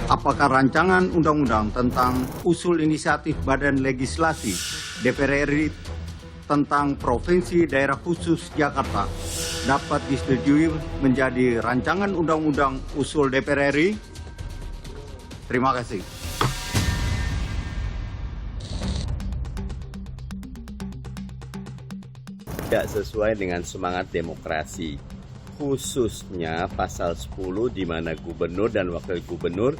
Apakah rancangan undang-undang tentang usul inisiatif Badan Legislasi DPR RI tentang Provinsi Daerah Khusus Jakarta dapat disetujui menjadi rancangan undang-undang usul DPR RI? Terima kasih. Tidak sesuai dengan semangat demokrasi. Khususnya pasal 10 di mana gubernur dan wakil gubernur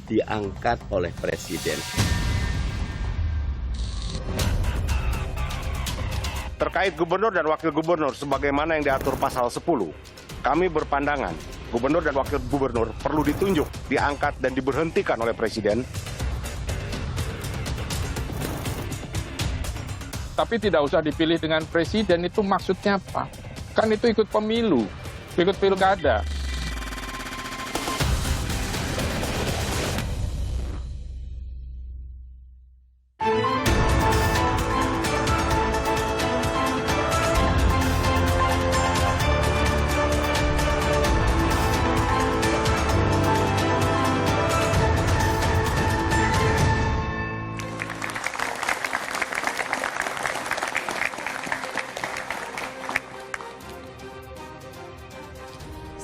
diangkat oleh presiden. Terkait gubernur dan wakil gubernur sebagaimana yang diatur pasal 10, kami berpandangan gubernur dan wakil gubernur perlu ditunjuk, diangkat dan diberhentikan oleh presiden. Tapi tidak usah dipilih dengan presiden, itu maksudnya apa? Kan itu ikut pemilu, ikut pilkada.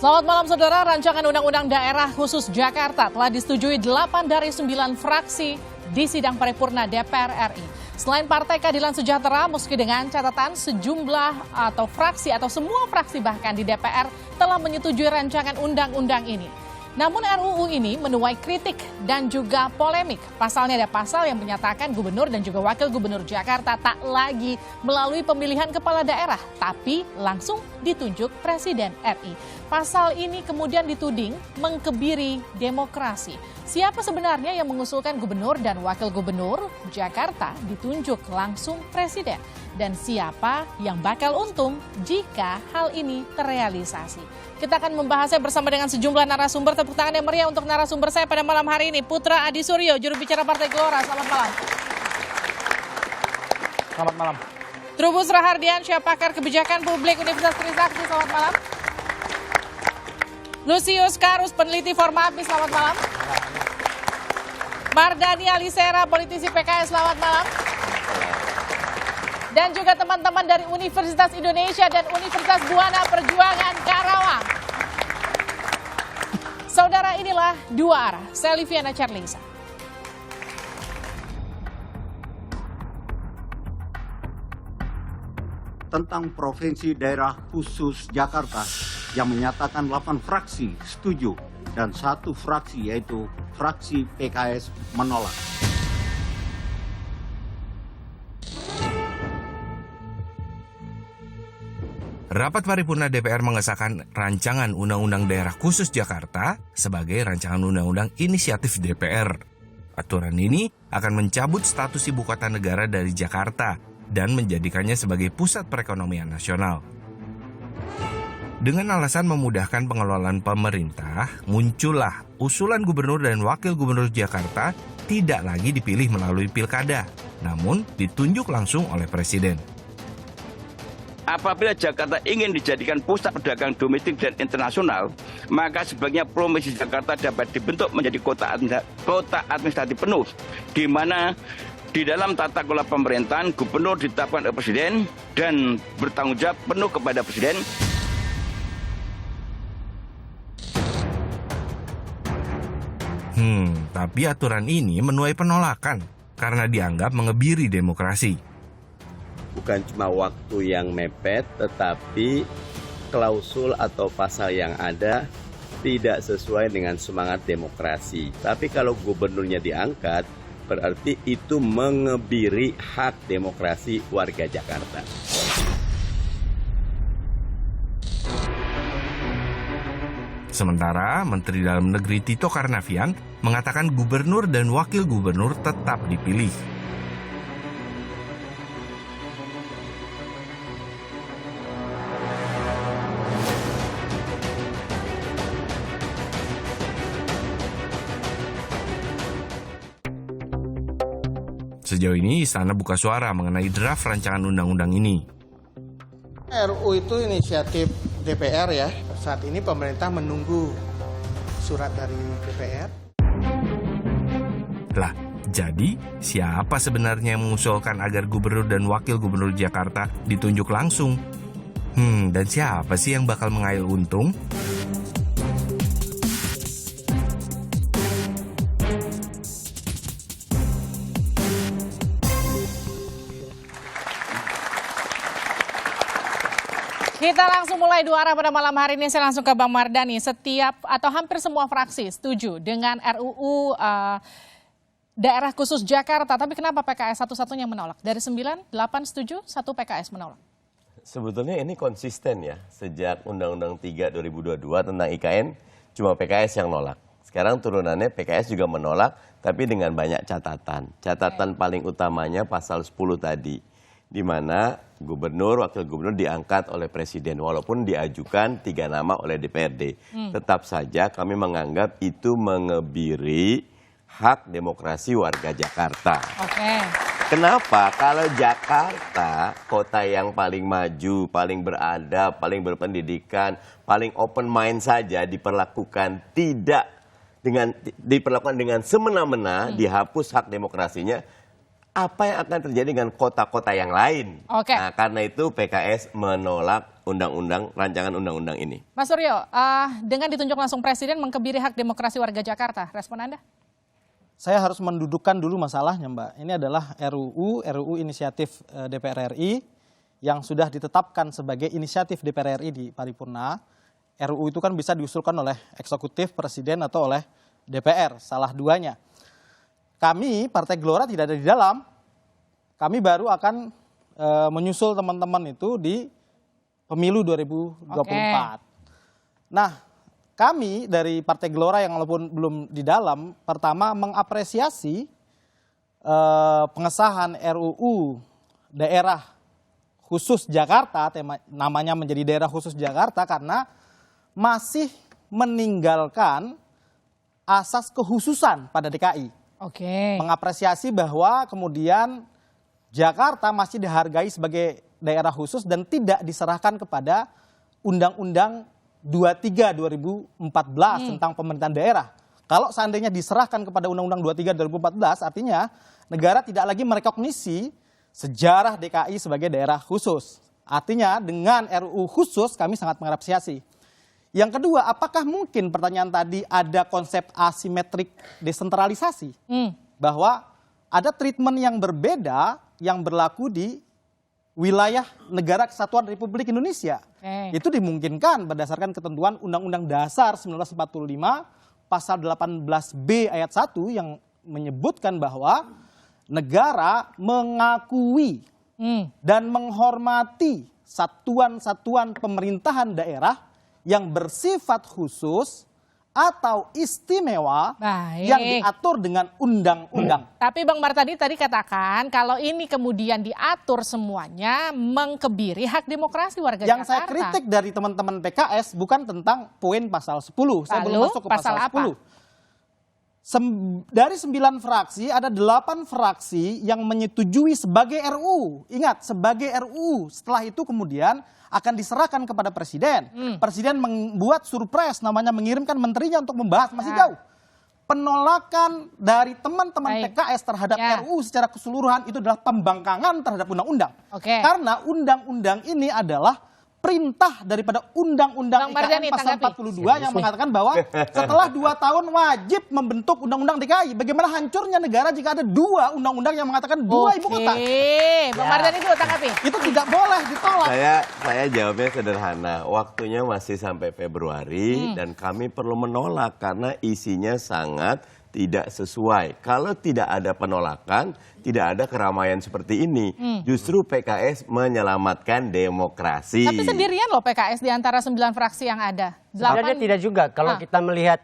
Selamat malam saudara, rancangan Undang-Undang Daerah Khusus Jakarta telah disetujui 8 dari 9 fraksi di sidang paripurna DPR RI. Selain Partai Keadilan Sejahtera, meski dengan catatan sejumlah atau fraksi atau semua fraksi bahkan di DPR telah menyetujui rancangan undang-undang ini. Namun RUU ini menuai kritik dan juga polemik. Pasalnya ada pasal yang menyatakan gubernur dan juga wakil gubernur Jakarta tak lagi melalui pemilihan kepala daerah, tapi langsung ditunjuk Presiden RI. Pasal ini kemudian dituding mengkebiri demokrasi. Siapa sebenarnya yang mengusulkan gubernur dan wakil gubernur Jakarta ditunjuk langsung Presiden? Dan siapa yang bakal untung jika hal ini terrealisasi? Kita akan membahasnya bersama dengan sejumlah narasumber. Tepuk tangan yang meriah untuk narasumber saya pada malam hari ini. Putra Adi Suryo, juru bicara Partai Gelora. Selamat malam. Selamat malam. Trubus Rahardiansyah, pakar kebijakan publik Universitas Trisakti. Selamat malam. Lusius Karus, peneliti Formapi. Selamat malam. Mardani Alisera, politisi PKS. Selamat malam. Dan juga teman-teman dari Universitas Indonesia dan Universitas Buana Perjuangan Karawang. Saudara, inilah Dua Arah. Saya Liviana Charlisa. Tentang Provinsi Daerah Khusus Jakarta yang menyatakan 8 fraksi setuju dan 1 fraksi yaitu fraksi PKS menolak. Rapat paripurna DPR mengesahkan rancangan Undang-Undang Daerah Khusus Jakarta sebagai rancangan undang-undang inisiatif DPR. Aturan ini akan mencabut status ibu kota negara dari Jakarta dan menjadikannya sebagai pusat perekonomian nasional. Dengan alasan memudahkan pengelolaan pemerintah, muncullah usulan gubernur dan wakil gubernur Jakarta tidak lagi dipilih melalui pilkada, namun ditunjuk langsung oleh presiden. Apabila Jakarta ingin dijadikan pusat perdagangan domestik dan internasional, maka sebaiknya provinsi Jakarta dapat dibentuk menjadi kota administratif penuh, di mana di dalam tata kelola pemerintahan gubernur ditetapkan oleh presiden dan bertanggung jawab penuh kepada presiden. Tapi aturan ini menuai penolakan karena dianggap mengebiri demokrasi. Bukan cuma waktu yang mepet, tetapi klausul atau pasal yang ada tidak sesuai dengan semangat demokrasi. Tapi kalau gubernurnya diangkat, berarti itu mengebiri hak demokrasi warga Jakarta. Sementara Menteri Dalam Negeri Tito Karnavian mengatakan gubernur dan wakil gubernur tetap dipilih. Sejauh ini Istana buka suara mengenai draft rancangan undang-undang ini. RU itu inisiatif DPR ya. Saat ini pemerintah menunggu surat dari DPR. Lah, jadi siapa sebenarnya yang mengusulkan agar gubernur dan wakil gubernur Jakarta ditunjuk langsung? Dan siapa sih yang bakal mengail untung? Kita langsung mulai dua arah pada malam hari ini. Saya langsung ke Bang Mardhani. Setiap atau hampir semua fraksi setuju dengan RUU daerah khusus Jakarta. Tapi kenapa PKS satu-satunya menolak? Dari 9, 8 setuju, 1 PKS menolak. Sebetulnya ini konsisten ya. Sejak Undang-Undang 3 2022 tentang IKN, cuma PKS yang nolak. Sekarang turunannya PKS juga menolak, tapi dengan banyak catatan. Catatan paling utamanya pasal 10 tadi, di mana gubernur, wakil gubernur diangkat oleh presiden, walaupun diajukan 3 nama oleh DPRD. Tetap saja kami menganggap itu mengebiri hak demokrasi warga Jakarta. Kenapa? Kalau Jakarta, kota yang paling maju, paling beradab, paling berpendidikan, paling open mind saja diperlakukan dengan semena-mena, dihapus hak demokrasinya, apa yang akan terjadi dengan kota-kota yang lain? Nah, karena itu PKS menolak rancangan undang-undang ini. Mas Suryo, dengan ditunjuk langsung presiden mengkebiri hak demokrasi warga Jakarta, respon Anda? Saya harus mendudukkan dulu masalahnya, Mbak. Ini adalah RUU inisiatif DPR RI yang sudah ditetapkan sebagai inisiatif DPR RI di paripurna. RUU itu kan bisa diusulkan oleh eksekutif, presiden, atau oleh DPR, salah duanya. Kami, Partai Gelora, tidak ada di dalam. Kami baru akan menyusul teman-teman itu di pemilu 2024. Nah, kami dari Partai Gelora yang walaupun belum di dalam, pertama mengapresiasi pengesahan RUU daerah khusus Jakarta, namanya menjadi daerah khusus Jakarta karena masih meninggalkan asas kekhususan pada DKI. Mengapresiasi bahwa kemudian Jakarta masih dihargai sebagai daerah khusus dan tidak diserahkan kepada Undang-Undang 23 2014 tentang pemerintahan daerah. Kalau seandainya diserahkan kepada Undang-Undang 23 2014, artinya negara tidak lagi merekognisi sejarah DKI sebagai daerah khusus. Artinya dengan RUU khusus kami sangat mengapresiasi. Yang kedua, apakah mungkin pertanyaan tadi ada konsep asimetrik desentralisasi? Bahwa ada treatment yang berbeda yang berlaku di wilayah negara kesatuan Republik Indonesia. Itu dimungkinkan berdasarkan ketentuan Undang-Undang Dasar 1945 pasal 18B ayat 1 yang menyebutkan bahwa negara mengakui dan menghormati satuan-satuan pemerintahan daerah yang bersifat khusus atau istimewa yang diatur dengan undang-undang. Tapi Bang Mardhani tadi katakan kalau ini kemudian diatur semuanya mengkebiri hak demokrasi warga Jakarta. Yang saya kritik dari teman-teman PKS bukan tentang poin pasal 10. Saya belum masuk ke pasal 10. Dari 9 fraksi ada 8 fraksi yang menyetujui sebagai RUU. Ingat, sebagai RUU. Setelah itu kemudian akan diserahkan kepada presiden. Presiden membuat surprise, namanya mengirimkan menterinya untuk membahas, masih jauh. Penolakan dari teman-teman PKS terhadap RUU secara keseluruhan itu adalah pembangkangan terhadap undang-undang. Karena undang-undang ini adalah perintah daripada Undang-Undang IKN pasal 42 yang mengatakan bahwa setelah 2 tahun wajib membentuk Undang-Undang DKI. Bagaimana hancurnya negara jika ada 2 undang-undang yang mengatakan 2 ibu kota? Bang Mardhani dulu tanggapi. Itu tidak boleh ditolak. Saya jawabnya sederhana. Waktunya masih sampai Februari dan kami perlu menolak karena isinya sangat tidak sesuai. Kalau tidak ada penolakan, tidak ada keramaian seperti ini. Justru PKS menyelamatkan demokrasi. Tapi sendirian loh PKS di antara 9 fraksi yang ada. Sebenarnya tidak juga. Kalau kita melihat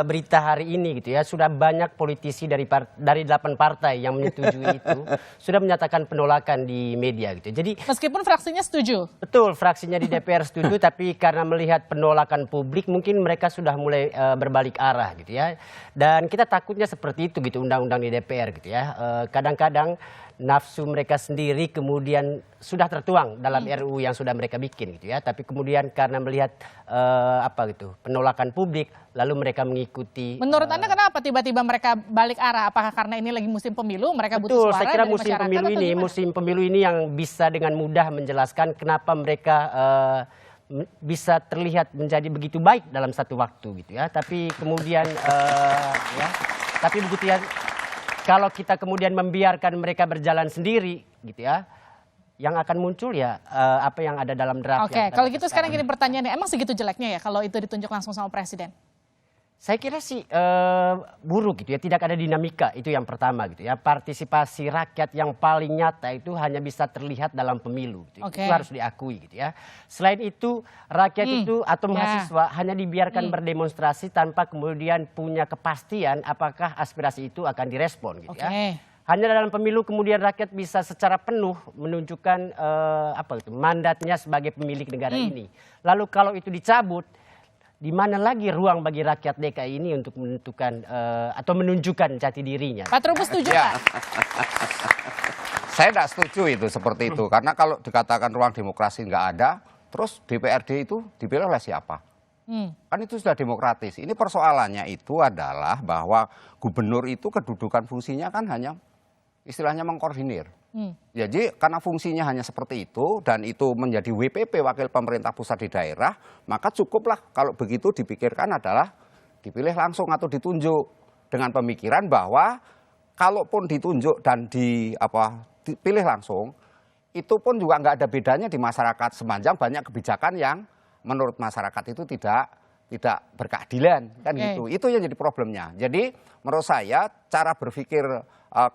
berita hari ini gitu ya, sudah banyak politisi dari 8 partai yang menyetujui itu sudah menyatakan penolakan di media gitu. Jadi meskipun fraksinya setuju. Betul, fraksinya di DPR setuju, tapi karena melihat penolakan publik mungkin mereka sudah mulai berbalik arah gitu ya. Dan kita takutnya seperti itu gitu undang-undang di DPR gitu ya. Kadang-kadang nafsu mereka sendiri kemudian sudah tertuang dalam RUU yang sudah mereka bikin gitu ya. Tapi kemudian karena melihat penolakan publik, lalu mereka mengikuti. Menurut Anda kenapa tiba-tiba mereka balik arah? Apakah karena ini lagi musim pemilu, mereka butuh Betul, suara saya kira dari masyarakat musim pemilu ini yang bisa dengan mudah menjelaskan kenapa mereka bisa terlihat menjadi begitu baik dalam satu waktu gitu ya. Tapi kemudian tapi begitu ya. Kalau kita kemudian membiarkan mereka berjalan sendiri, gitu ya, yang akan muncul ya apa yang ada dalam draft. Oke, kalau gitu sekarang gini pertanyaannya, emang segitu jeleknya ya kalau itu ditunjuk langsung sama presiden? Saya kira sih buruk gitu ya, tidak ada dinamika, itu yang pertama gitu ya. Partisipasi rakyat yang paling nyata itu hanya bisa terlihat dalam pemilu gitu. Itu harus diakui gitu ya. Selain itu rakyat itu atau mahasiswa hanya dibiarkan berdemonstrasi tanpa kemudian punya kepastian apakah aspirasi itu akan direspon gitu ya. Hanya dalam pemilu kemudian rakyat bisa secara penuh menunjukkan mandatnya sebagai pemilik negara ini. Lalu kalau itu dicabut, di mana lagi ruang bagi rakyat DKI ini untuk menentukan atau menunjukkan jati dirinya? Pak Trubus setuju Pak? Saya tidak setuju itu seperti itu. Karena kalau dikatakan ruang demokrasi nggak ada, terus DPRD itu dipilih oleh siapa? Kan itu sudah demokratis. Ini persoalannya itu adalah bahwa gubernur itu kedudukan fungsinya kan hanya istilahnya mengkoordinir. Jadi karena fungsinya hanya seperti itu dan itu menjadi WPP wakil pemerintah pusat di daerah, maka cukuplah kalau begitu dipikirkan adalah dipilih langsung atau ditunjuk dengan pemikiran bahwa kalaupun ditunjuk dan dipilih langsung, itu pun juga nggak ada bedanya di masyarakat sepanjang banyak kebijakan yang menurut masyarakat itu tidak berkeadilan kan gitu. Itu yang jadi problemnya. Jadi menurut saya cara berpikir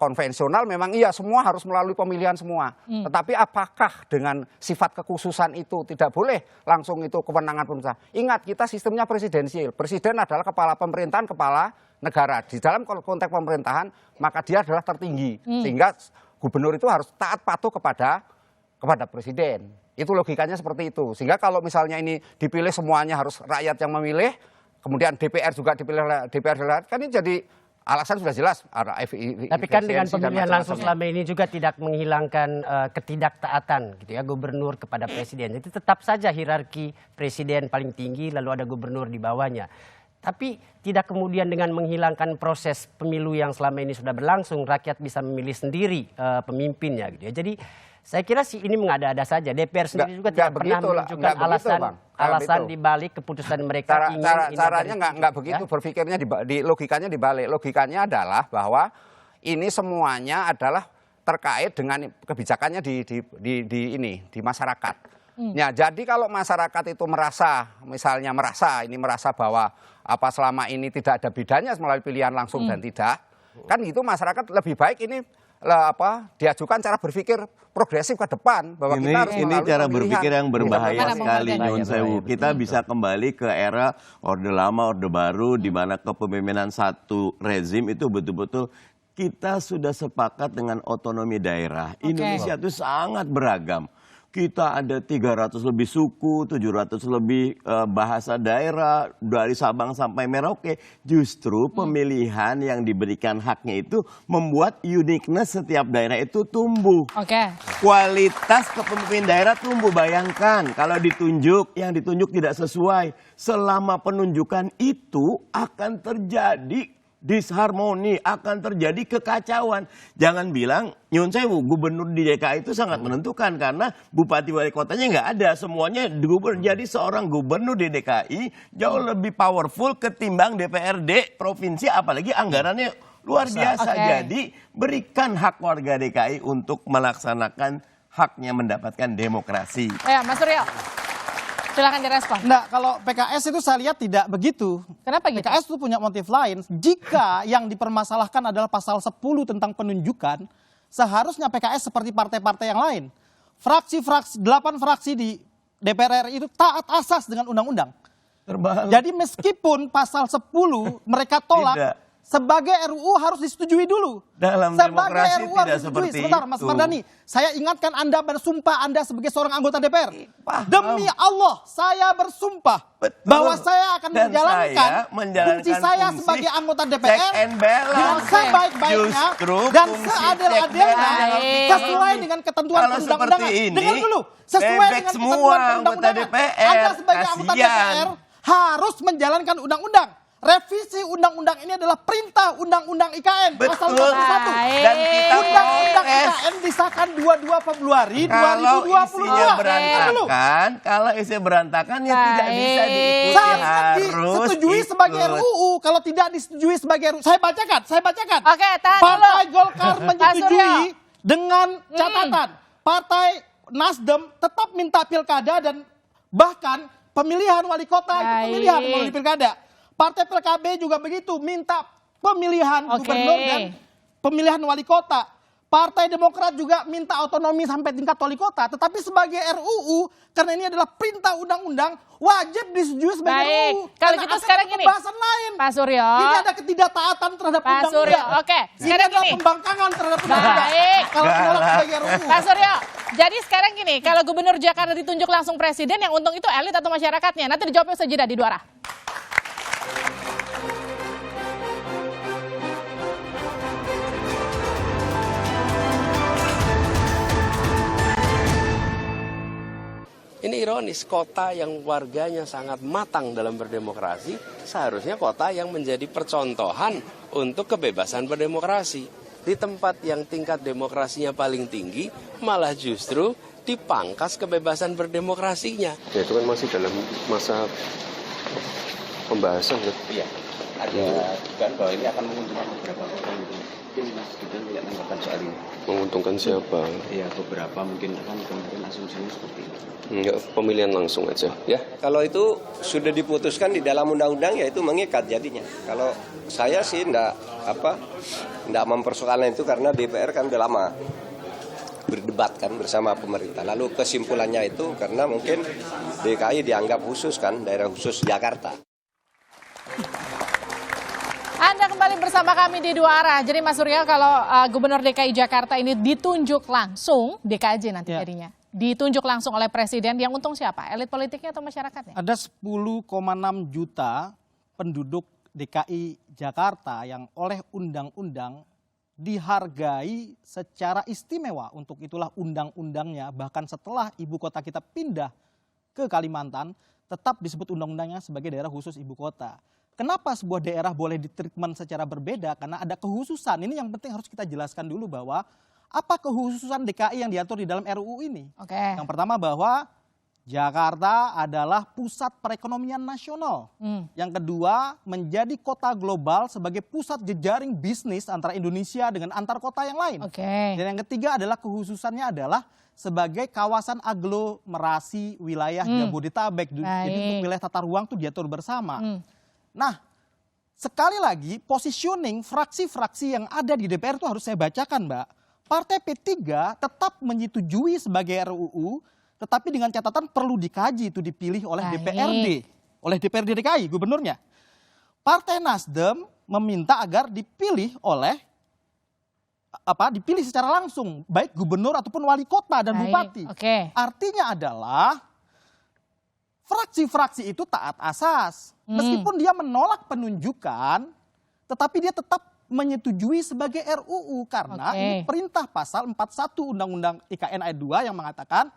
konvensional memang iya semua harus melalui pemilihan semua. Tetapi apakah dengan sifat kekhususan itu tidak boleh langsung itu kewenangan pemerintah? Ingat kita sistemnya presidensial. Presiden adalah kepala pemerintahan, kepala negara. Di dalam konteks pemerintahan maka dia adalah tertinggi. Sehingga gubernur itu harus taat patuh kepada presiden. Itu logikanya seperti itu. Sehingga kalau misalnya ini dipilih semuanya harus rakyat yang memilih, kemudian DPR juga dipilih DPR, kan ini jadi alasan sudah jelas. Tapi kan dengan pemilihan langsung selama ini juga tidak menghilangkan ketidaktaatan gitu ya gubernur kepada presiden. Itu tetap saja hierarki presiden paling tinggi lalu ada gubernur di bawahnya. Tapi tidak kemudian dengan menghilangkan proses pemilu yang selama ini sudah berlangsung, rakyat bisa memilih sendiri pemimpinnya gitu ya. Jadi saya kira sih ini mengada-ada saja. DPR sendiri juga tidak pernah menunjukkan alasan dibalik keputusan mereka caranya nggak begitu berpikirnya logikanya dibalik. Logikanya adalah bahwa ini semuanya adalah terkait dengan kebijakannya di masyarakat. Ya, jadi kalau masyarakat itu merasa bahwa selama ini tidak ada bedanya melalui pilihan langsung dan tidak, kan gitu masyarakat lebih baik ini diajukan cara berpikir progresif ke depan bahwa kita harus ini cara berpikir yang berbahaya sekali Nyun Sewu. Kita bisa kembali ke era Orde Lama, Orde Baru di mana kepemimpinan satu rezim itu betul-betul kita sudah sepakat dengan otonomi daerah. Indonesia itu sangat beragam. Kita ada 300 lebih suku, 700 lebih bahasa daerah, dari Sabang sampai Merauke. Justru pemilihan yang diberikan haknya itu membuat uniqueness setiap daerah itu tumbuh. Kualitas kepemimpinan daerah tumbuh. Bayangkan kalau yang ditunjuk tidak sesuai. Selama penunjukan itu akan terjadi disharmoni, akan terjadi kekacauan. Jangan bilang Nyun Sewu, gubernur di DKI itu sangat menentukan karena bupati wali kotanya nggak ada, semuanya jadi seorang gubernur di DKI jauh lebih powerful ketimbang DPRD provinsi, apalagi anggarannya luar biasa. Jadi berikan hak warga DKI untuk melaksanakan haknya mendapatkan demokrasi. Ya, Mas Suryo. Silahkan direspon. Nah, kalau PKS itu saya lihat tidak begitu. Kenapa gitu? PKS itu punya motif lain. Jika yang dipermasalahkan adalah pasal 10 tentang penunjukan, seharusnya PKS seperti partai-partai yang lain. 8 fraksi di DPR RI itu taat asas dengan undang-undang. Jadi meskipun pasal 10 mereka tolak, sebagai RUU harus disetujui dulu. Dalam demokrasi tidak seperti Sebentar, Mas itu. Mardhani, saya ingatkan Anda bersumpah Anda sebagai seorang anggota DPR. Demi Allah, saya bersumpah bahwa saya akan menjalankan fungsi saya sebagai anggota DPR dengan sebaik-baiknya dan seadil-adilnya sesuai dengan ketentuan perundang-undangan. Dengar dulu, sesuai dengan ketentuan perundang-undangan. Anda sebagai anggota DPR harus menjalankan undang-undang. Revisi undang-undang ini adalah perintah undang-undang IKN pasal 41. Dan kita Undang-undang IKN disahkan 22 Februari 2022. Kalau isinya berantakan ya tidak bisa diikuti, harus disetujui sebagai RUU. Kalau tidak disetujui sebagai RUU, saya bacakan. Oke, tahan dulu. Partai Golkar menyetujui dengan catatan Partai Nasdem tetap minta pilkada dan bahkan pemilihan wali kota itu pemilihan melalui pilkada. Partai PKB juga begitu, minta pemilihan gubernur dan pemilihan wali kota. Partai Demokrat juga minta otonomi sampai tingkat wali kota. Tetapi sebagai RUU, karena ini adalah perintah undang-undang, wajib disetujui sebagai RUU. Kalau gitu sekarang gini, pembahasan lain. Pak Suryo. Ini ada ketidaktaatan terhadap undang-undang. Pak Suryo, oke. Sekarang ini adalah pembangkangan terhadap undang-undang. Kalau menolak sebagai RUU. Pak Suryo, jadi sekarang gini, kalau Gubernur Jakarta ditunjuk langsung presiden, yang untung itu elit atau masyarakatnya? Nanti dijawabnya sejedah di dua arah. Ini ironis, kota yang warganya sangat matang dalam berdemokrasi, seharusnya kota yang menjadi percontohan untuk kebebasan berdemokrasi. Di tempat yang tingkat demokrasinya paling tinggi, malah justru dipangkas kebebasan berdemokrasinya. Ya, itu kan masih dalam masa pembahasan. Iya, ada dugaan bahwa ini akan menguntungkan beberapa orang. Mungkin Mas Gibran tidak menanggapan soal ini. Menguntungkan siapa? Ya, beberapa mungkin kan kemarin asumsinya seperti itu. Enggak, pemilihan langsung aja. Ya, kalau itu sudah diputuskan di dalam undang-undang ya itu mengikat jadinya. Kalau saya sih enggak mempersoalkan itu karena DPR kan udah lama berdebat kan bersama pemerintah. Lalu kesimpulannya itu karena mungkin DKI dianggap khusus kan, daerah khusus Jakarta. Anda kembali bersama kami di dua arah. Jadi Mas Surya, kalau Gubernur DKI Jakarta ini ditunjuk langsung, DKJ nanti jadinya, ditunjuk langsung oleh Presiden, yang untung siapa? Elit politiknya atau masyarakatnya? Ada 10,6 juta penduduk DKI Jakarta yang oleh undang-undang dihargai secara istimewa. Untuk itulah undang-undangnya, bahkan setelah ibu kota kita pindah ke Kalimantan, tetap disebut undang-undangnya sebagai daerah khusus ibu kota. Kenapa sebuah daerah boleh ditreatment secara berbeda? Karena ada kekhususan. Ini yang penting harus kita jelaskan dulu bahwa apa kekhususan DKI yang diatur di dalam RUU ini. Yang pertama bahwa Jakarta adalah pusat perekonomian nasional. Yang kedua, menjadi kota global sebagai pusat jejaring bisnis antara Indonesia dengan antar kota yang lain. Dan yang ketiga adalah kekhususannya adalah sebagai kawasan aglomerasi wilayah Jabodetabek. Jadi untuk wilayah tata ruang itu diatur bersama. Nah, sekali lagi positioning fraksi-fraksi yang ada di DPR itu harus saya bacakan, Mbak. Partai P3 tetap menyetujui sebagai RUU, tetapi dengan catatan perlu dikaji itu dipilih oleh DPRD, oleh DPRD DKI, gubernurnya. Partai Nasdem meminta agar dipilih dipilih secara langsung, baik gubernur ataupun wali kota dan bupati. Artinya adalah fraksi-fraksi itu taat asas. Meskipun dia menolak penunjukan, tetapi dia tetap menyetujui sebagai RUU karena ini perintah pasal 41 Undang-Undang IKN ayat 2 yang mengatakan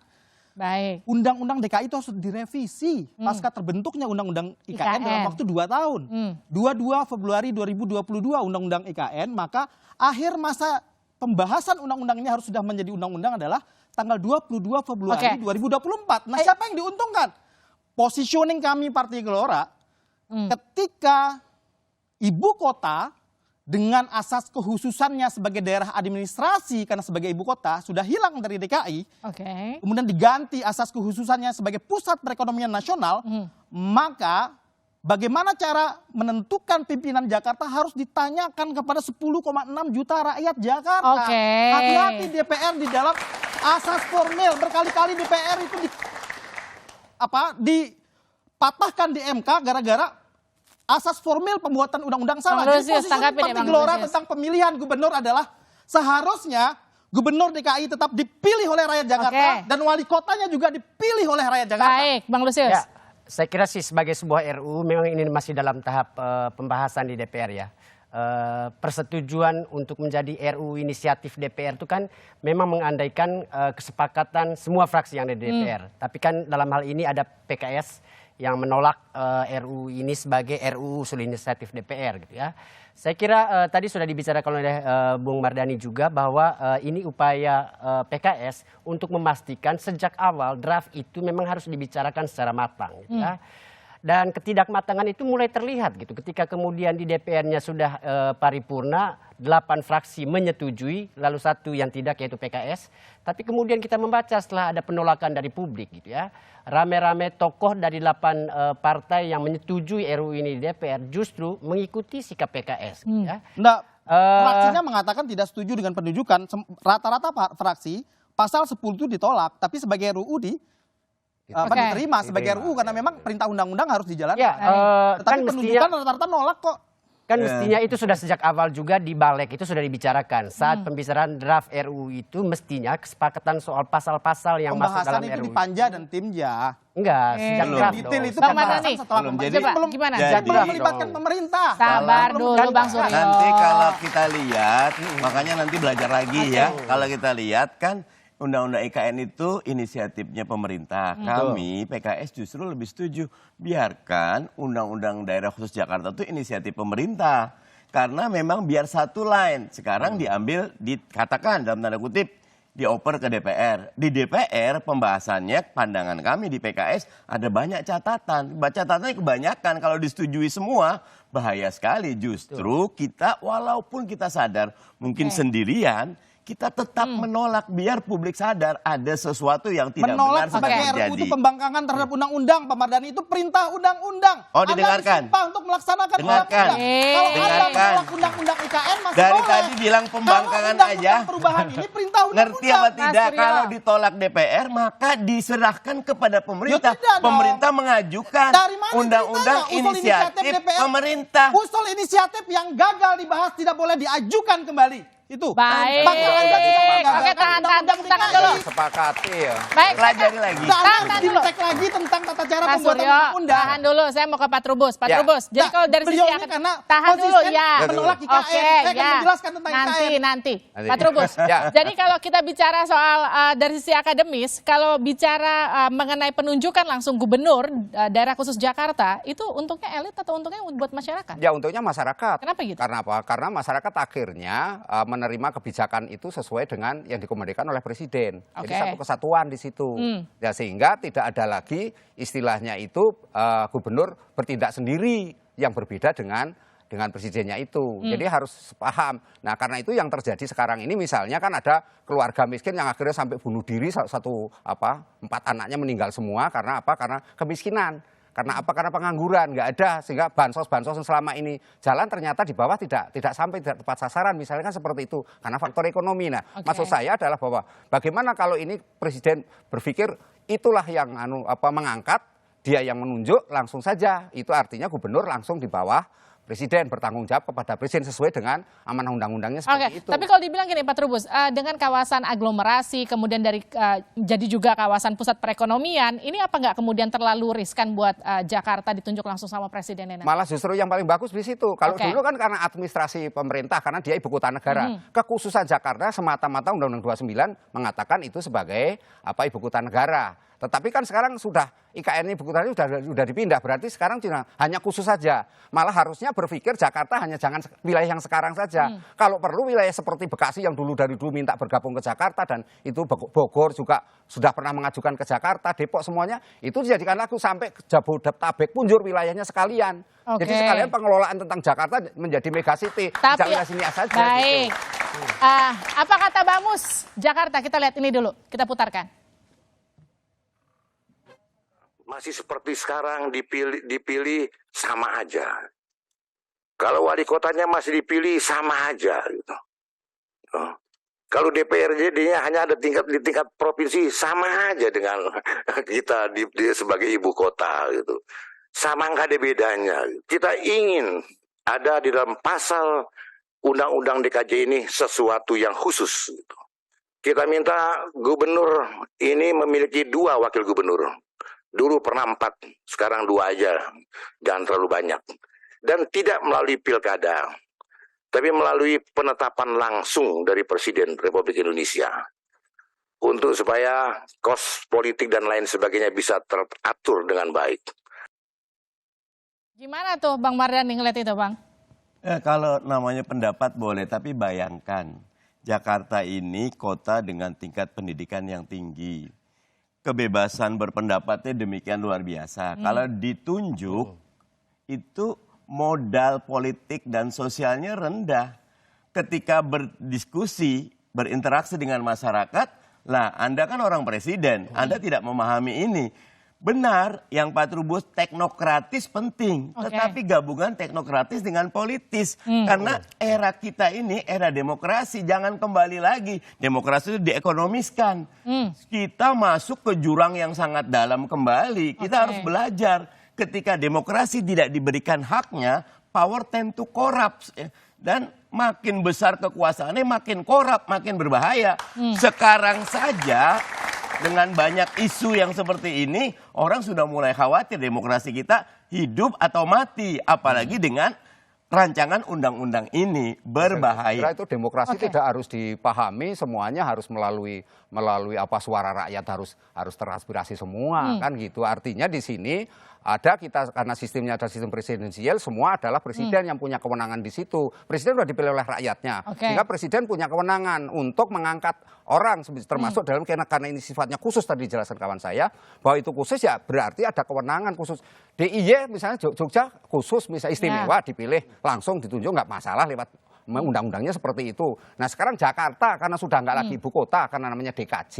Undang-Undang DKI itu harus direvisi pasca terbentuknya Undang-Undang IKN dalam waktu 2 tahun. 22 Februari 2022 Undang-Undang IKN, maka akhir masa pembahasan undang-undang ini harus sudah menjadi undang-undang adalah tanggal 22 Februari 2024. Nah, siapa yang diuntungkan? Positioning kami Partai Gelora ketika ibu kota dengan asas kekhususannya sebagai daerah administrasi karena sebagai ibu kota sudah hilang dari DKI, kemudian diganti asas kekhususannya sebagai pusat perekonomian nasional, maka bagaimana cara menentukan pimpinan Jakarta harus ditanyakan kepada 10,6 juta rakyat Jakarta. Hati-hati DPR di dalam asas formil, berkali-kali DPR itu dipatahkan di MK gara-gara asas formil pembuatan undang-undang salah. Bang Jadi Lusius, posisi tanggapi deh, Partai Bang Gelora Lusius. tentang pemilihan gubernur adalah seharusnya gubernur DKI tetap dipilih oleh rakyat Jakarta dan wali kotanya juga dipilih oleh rakyat Jakarta. Baik, Bang Lusius. Ya, saya kira sih sebagai sebuah RUU memang ini masih dalam tahap pembahasan di DPR ya. Persetujuan untuk menjadi RUU inisiatif DPR itu kan memang mengandaikan kesepakatan semua fraksi yang ada di DPR. Tapi kan dalam hal ini ada PKS yang menolak RUU ini sebagai RUU usul inisiatif DPR gitu ya. Saya kira tadi sudah dibicarakan oleh Bung Mardhani juga bahwa ini upaya PKS untuk memastikan sejak awal draft itu memang harus dibicarakan secara matang gitu ya. Dan ketidakmatangan itu mulai terlihat gitu ketika kemudian di DPR-nya sudah paripurna, 8 fraksi menyetujui, lalu 1 yang tidak yaitu PKS. Tapi kemudian kita membaca setelah ada penolakan dari publik gitu ya. Rame-rame tokoh dari 8 partai yang menyetujui RUU ini di DPR justru mengikuti sikap PKS gitu ya. Enggak, fraksinya mengatakan tidak setuju dengan penunjukan. Rata-rata fraksi pasal 10 itu ditolak, tapi sebagai RUU diterima sebagai RUU karena memang perintah undang-undang harus dijalankan. Ya, Tetapi penunjukan rata-rata nolak kok. Kan mestinya itu sudah sejak awal juga di Balek itu sudah dibicarakan. Saat pembicaraan draft RUU itu mestinya kesepakatan soal pasal-pasal yang masuk dalam Pembahasan itu RUU. di Panja dan Timja. Enggak, sejak draft detail itu Bang pembahasan Mardhani, setelah belum. pembahasan. Jadi, belum gimana? belum melibatkan pemerintah. Sabar dulu Bang Suryo. Nanti kalau kita lihat, makanya nanti belajar lagi ya. Kalau kita lihat kan Undang-Undang IKN itu inisiatifnya pemerintah. Kami PKS justru lebih setuju biarkan Undang-Undang Daerah Khusus Jakarta itu inisiatif pemerintah. Karena memang biar satu line. Sekarang diambil, dikatakan dalam tanda kutip, dioper ke DPR. Di DPR pembahasannya, pandangan kami di PKS ada banyak catatan. Catatannya kebanyakan kalau disetujui semua bahaya sekali. Justru kita walaupun kita sadar mungkin sendirian, kita tetap menolak biar publik sadar ada sesuatu yang tidak menolak benar sedang sebagai terjadi. RUU itu pembangkangan terhadap undang-undang, Pak Mardhani, itu perintah undang-undang. Oh, didengarkan. Anda disumpah untuk melaksanakan Dengarkan. undang-undang. Kalau Anda Dengarkan. menolak undang-undang IKN masih Dari boleh. tadi bilang pembangkangan Kalau undang-undang aja. perubahan ini perintah undang-undang. Ngerti apa tidak? Mas Suryo. Kalau ditolak DPR maka diserahkan kepada pemerintah. Ya tidak dong. Pemerintah mengajukan Dari mana undang-undang ceritanya? Usul inisiatif DPR, pemerintah. Usul inisiatif yang gagal dibahas tidak boleh diajukan kembali. Itu. Baik. Maka Anda tidak menggagalkan Oke, tahan undang-undang tangan IKN. dulu. Sepakati ya. Baik, Pelajari lagi. Anda Tahan harus dulu. dicek lagi tentang tata cara Mas pembuatan Suryo, undang-undang. tahan dulu. Saya mau ke Pak Trubus. Pak Ya. Trubus, jadi Nah, kalau dari beliau sisi ini karena tahan dulu konsisten ya. menolak IKN. Oke, Saya akan ya. menjelaskan tentang IKN. Nanti. Pak Trubus. Ya. Jadi kalau kita bicara soal dari sisi akademis, kalau bicara mengenai penunjukan langsung gubernur daerah khusus Jakarta, itu untuknya elit atau untuknya buat masyarakat? Ya untungnya masyarakat. Kenapa gitu? Karena apa? Karena masyarakat akhirnya menerima kebijakan itu sesuai dengan yang dikomunikasikan oleh Presiden. Jadi Oke. satu kesatuan di situ. Ya sehingga tidak ada lagi istilahnya itu gubernur bertindak sendiri yang berbeda dengan presidennya itu. Jadi harus paham. Nah karena itu yang terjadi sekarang ini misalnya kan ada keluarga miskin yang akhirnya sampai bunuh diri 4 anaknya meninggal semua karena apa? Karena kemiskinan. Karena apa? Karena pengangguran, nggak ada, sehingga bansos yang selama ini jalan ternyata di bawah tidak sampai tidak tepat sasaran, misalnya kan seperti itu, karena faktor ekonomi. Nah, maksud saya adalah bahwa bagaimana kalau ini Presiden berpikir itulah yang mengangkat, dia yang menunjuk langsung saja, itu artinya gubernur langsung di bawah Presiden, bertanggung jawab kepada Presiden sesuai dengan amanah undang-undangnya seperti itu. Tapi kalau dibilang gini Pak Trubus, dengan kawasan aglomerasi, kemudian dari jadi juga kawasan pusat perekonomian, ini apa nggak kemudian terlalu riskan buat Jakarta ditunjuk langsung sama Presidennya? Malah justru yang paling bagus di situ. Kalau dulu kan karena administrasi pemerintah, karena dia ibu kota negara. Kekhususan Jakarta semata-mata Undang-Undang 29 mengatakan itu sebagai ibu kota negara. Tetapi kan sekarang sudah IKN ibu kota ini sudah dipindah, berarti sekarang hanya khusus saja. Malah harusnya berpikir Jakarta hanya jangan wilayah yang sekarang saja. Kalau perlu wilayah seperti Bekasi yang dari dulu minta bergabung ke Jakarta, dan itu Bogor juga sudah pernah mengajukan ke Jakarta, Depok semuanya, itu dijadikan laku sampai Jabodetabek punjur wilayahnya sekalian. Jadi sekalian pengelolaan tentang Jakarta menjadi megacity. Jangan sini saja. Baik. Gitu. Apa kata Bamus Jakarta? Kita lihat ini dulu, kita putarkan. Masih seperti sekarang dipilih sama aja. Kalau wali kotanya masih dipilih sama aja gitu. Kalau DPRD-nya hanya ada di tingkat provinsi sama aja dengan kita sebagai ibu kota gitu. sama nggak ada bedanya. Kita ingin ada di dalam pasal Undang-Undang DKJ ini sesuatu yang khusus. Kita minta gubernur ini memiliki 2 wakil gubernur. Dulu pernah 4, sekarang 2 aja. Jangan terlalu banyak. Dan tidak melalui pilkada, tapi melalui penetapan langsung dari Presiden Republik Indonesia. Untuk supaya kos politik dan lain sebagainya bisa teratur dengan baik. Gimana tuh Bang Mardhani ngeliat itu Bang? Kalau namanya pendapat boleh, tapi bayangkan Jakarta ini kota dengan tingkat pendidikan yang tinggi. Kebebasan berpendapatnya demikian luar biasa. Kalau ditunjuk, itu modal politik dan sosialnya rendah. Ketika berdiskusi, berinteraksi dengan masyarakat, lah Anda kan orang presiden, Anda tidak memahami ini. Benar, yang Pak Trubus teknokratis penting, tetapi gabungan teknokratis dengan politis. Karena era kita ini era demokrasi, jangan kembali lagi. Demokrasi itu diekonomiskan. Kita masuk ke jurang yang sangat dalam kembali. Kita harus belajar. Ketika demokrasi tidak diberikan haknya, power tend to corrupt. Dan makin besar kekuasaannya, makin korup, makin berbahaya. Sekarang saja dengan banyak isu yang seperti ini, orang sudah mulai khawatir demokrasi kita hidup atau mati. Apalagi dengan rancangan undang-undang ini berbahaya. Kira itu demokrasi tidak harus dipahami, semuanya harus melalui apa suara rakyat harus teraspirasi semua kan gitu. Artinya di sini ada kita karena sistemnya ada sistem presidensial, semua adalah presiden yang punya kewenangan di situ. Presiden sudah dipilih oleh rakyatnya, sehingga presiden punya kewenangan untuk mengangkat orang, termasuk dalam karena ini sifatnya khusus tadi dijelaskan kawan saya bahwa itu khusus ya berarti ada kewenangan khusus. DIY misalnya Jogja khusus misalnya istimewa dipilih langsung ditunjuk nggak masalah lewat undang-undangnya seperti itu. Nah sekarang Jakarta karena sudah nggak lagi ibu kota karena namanya DKJ,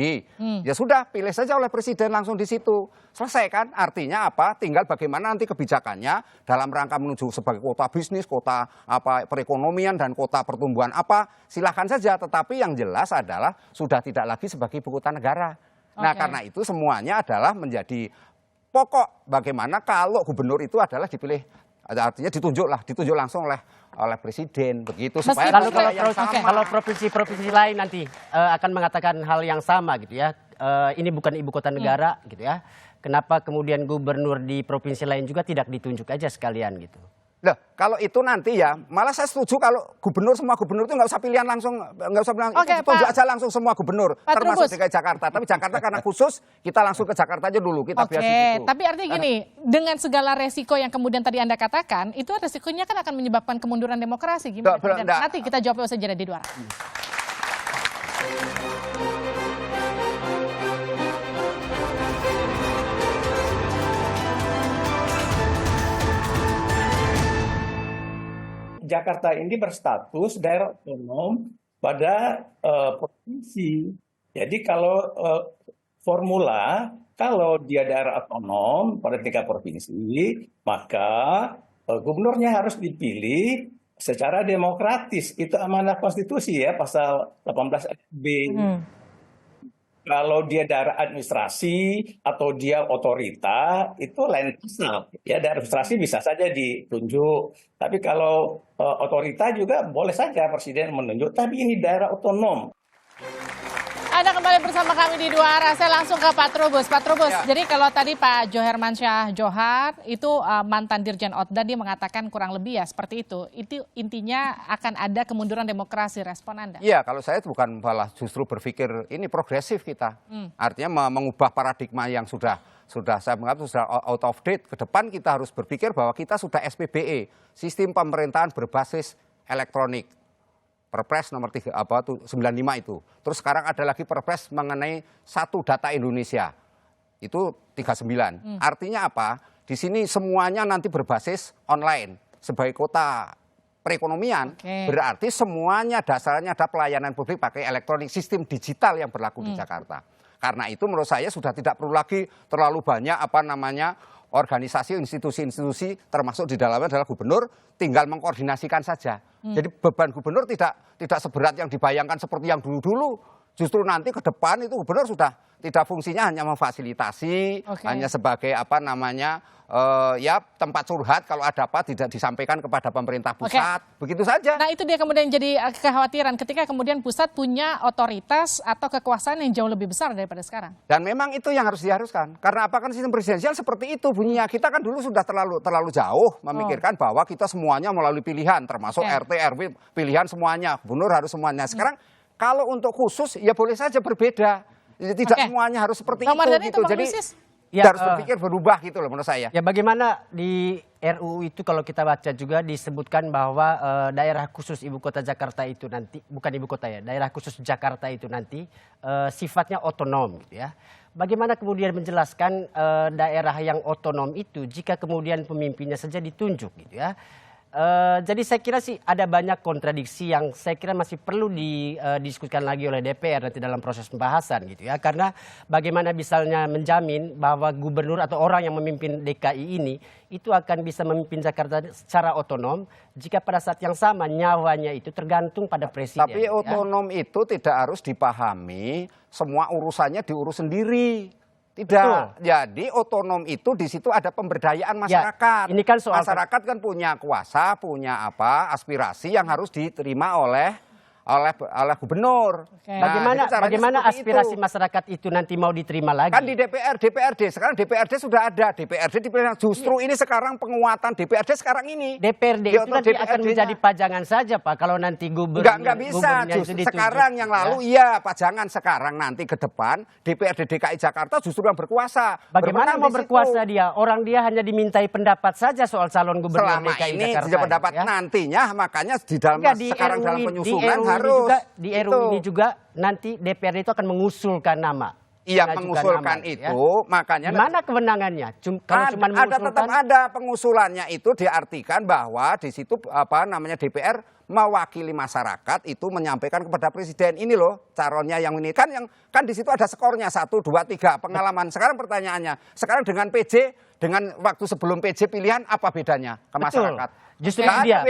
ya sudah pilih saja oleh presiden langsung di situ. Selesai kan? Artinya apa? Tinggal bagaimana nanti kebijakannya dalam rangka menuju sebagai kota bisnis, kota apa perekonomian dan kota pertumbuhan apa silahkan saja. Tetapi yang jelas adalah sudah tidak lagi sebagai ibu kota negara. Nah karena itu semuanya adalah menjadi pokok bagaimana kalau gubernur itu adalah dipilih. Artinya ditunjuk langsung oleh presiden begitu supaya kalau provinsi-provinsi lain nanti akan mengatakan hal yang sama gitu ya. Ini bukan ibu kota negara gitu ya. Kenapa kemudian gubernur di provinsi lain juga tidak ditunjuk aja sekalian gitu? Nah, kalau itu nanti ya, malah saya setuju kalau semua gubernur itu nggak usah pilihan langsung, nggak usah bilang tunjuk aja langsung semua gubernur, termasuk DKI Jakarta. Tapi Jakarta karena khusus, kita langsung ke Jakarta aja dulu, kita biar gitu. Tapi artinya gini, dengan segala resiko yang kemudian tadi Anda katakan, itu resikonya kan akan menyebabkan kemunduran demokrasi. Gimana? Nanti kita jawab usai jeda di luar. Jakarta ini berstatus daerah otonom pada provinsi. Jadi kalau formula, kalau dia daerah otonom pada tingkat provinsi, maka gubernurnya harus dipilih secara demokratis. Itu amanah konstitusi ya, pasal 18B. Kalau dia daerah administrasi atau dia otorita, itu lain pasal. Ya, daerah administrasi bisa saja ditunjuk. Tapi kalau otorita juga boleh saja presiden menunjuk. Tapi ini daerah otonom. Anda kembali bersama kami di Dua Arah. Saya langsung ke Pak Trubus. Pak Trubus, jadi kalau tadi Pak Johermansyah Johar itu mantan Dirjen Otda, dia mengatakan kurang lebih ya seperti itu. Itu intinya akan ada kemunduran demokrasi. Respon Anda? Iya, kalau saya bukan malah justru berpikir ini progresif kita. Artinya mengubah paradigma yang sudah saya menganggap sudah out of date. Ke depan kita harus berpikir bahwa kita sudah SPBE, sistem pemerintahan berbasis elektronik. Perpres nomor 95 itu. Terus sekarang ada lagi perpres mengenai satu data Indonesia. Itu 39. Artinya apa? Di sini semuanya nanti berbasis online. Sebagai kota perekonomian, berarti semuanya dasarnya ada pelayanan publik pakai elektronik, sistem digital yang berlaku di Jakarta. Karena itu menurut saya sudah tidak perlu lagi terlalu banyak organisasi, institusi-institusi termasuk di dalamnya adalah gubernur, tinggal mengkoordinasikan saja. Jadi beban gubernur tidak seberat yang dibayangkan seperti yang dulu-dulu. Justru nanti ke depan itu gubernur sudah tidak fungsinya hanya memfasilitasi, hanya sebagai ya tempat curhat kalau ada apa tidak disampaikan kepada pemerintah pusat. Begitu saja. Nah itu dia kemudian jadi kekhawatiran ketika kemudian pusat punya otoritas atau kekuasaan yang jauh lebih besar daripada sekarang. Dan memang itu yang harus diharuskan. Karena apa, kan sistem presidensial seperti itu bunyinya. Kita kan dulu sudah terlalu jauh memikirkan bahwa kita semuanya melalui pilihan, termasuk RT, RW, pilihan semuanya. Gubernur harus semuanya. Sekarang kalau untuk khusus ya boleh saja berbeda. Tidak semuanya harus seperti itu. Gitu. Jadi ya, harus berpikir berubah gitu loh menurut saya. Ya bagaimana di RUU itu kalau kita baca juga disebutkan bahwa daerah khusus ibu kota Jakarta itu nanti, bukan ibu kota ya, daerah khusus Jakarta itu nanti sifatnya otonom gitu ya. Bagaimana kemudian menjelaskan daerah yang otonom itu jika kemudian pemimpinnya saja ditunjuk gitu ya. Jadi saya kira sih ada banyak kontradiksi yang saya kira masih perlu didiskusikan lagi oleh DPR nanti dalam proses pembahasan gitu ya. Karena bagaimana misalnya menjamin bahwa gubernur atau orang yang memimpin DKI ini itu akan bisa memimpin Jakarta secara otonom jika pada saat yang sama nyawanya itu tergantung pada presiden. Tapi otonom itu tidak harus dipahami semua urusannya diurus sendiri. Tidak. Betul. Jadi otonom itu di situ ada pemberdayaan masyarakat. Ya, ini kan soal masyarakat kan punya kuasa, punya aspirasi yang harus diterima oleh gubernur. Nah, bagaimana aspirasi masyarakat itu nanti mau diterima lagi? Kan di DPRD sekarang DPRD sudah ada, DPRD dipilih. Justru ini sekarang penguatan DPRD sekarang ini. DPRD itu nanti akan menjadi pajangan saja Pak kalau nanti gubernur. Enggak bisa. Justru sekarang yang lalu iya pajangan, sekarang nanti ke depan DPRD DKI Jakarta justru yang berkuasa. Bagaimana mau berkuasa dia? Orang dia hanya dimintai pendapat saja soal calon gubernur selama DKI ini Jakarta. Selama ini pendapat makanya di dalam sekarang dalam penyusunan di RUU ini juga nanti DPR itu akan mengusulkan nama. Iya, mengusulkan nama, itu, ya. Makanya mana kewenangannya? Kalau cuma mengusulkan, tetap ada pengusulannya itu diartikan bahwa di situ DPR mewakili masyarakat itu menyampaikan kepada presiden ini loh calonnya yang ini kan di situ ada skornya 1, 2, 3 pengalaman. Sekarang pertanyaannya, sekarang dengan PJ dengan waktu sebelum PJ pilihan apa bedanya ke masyarakat? Justru itu dia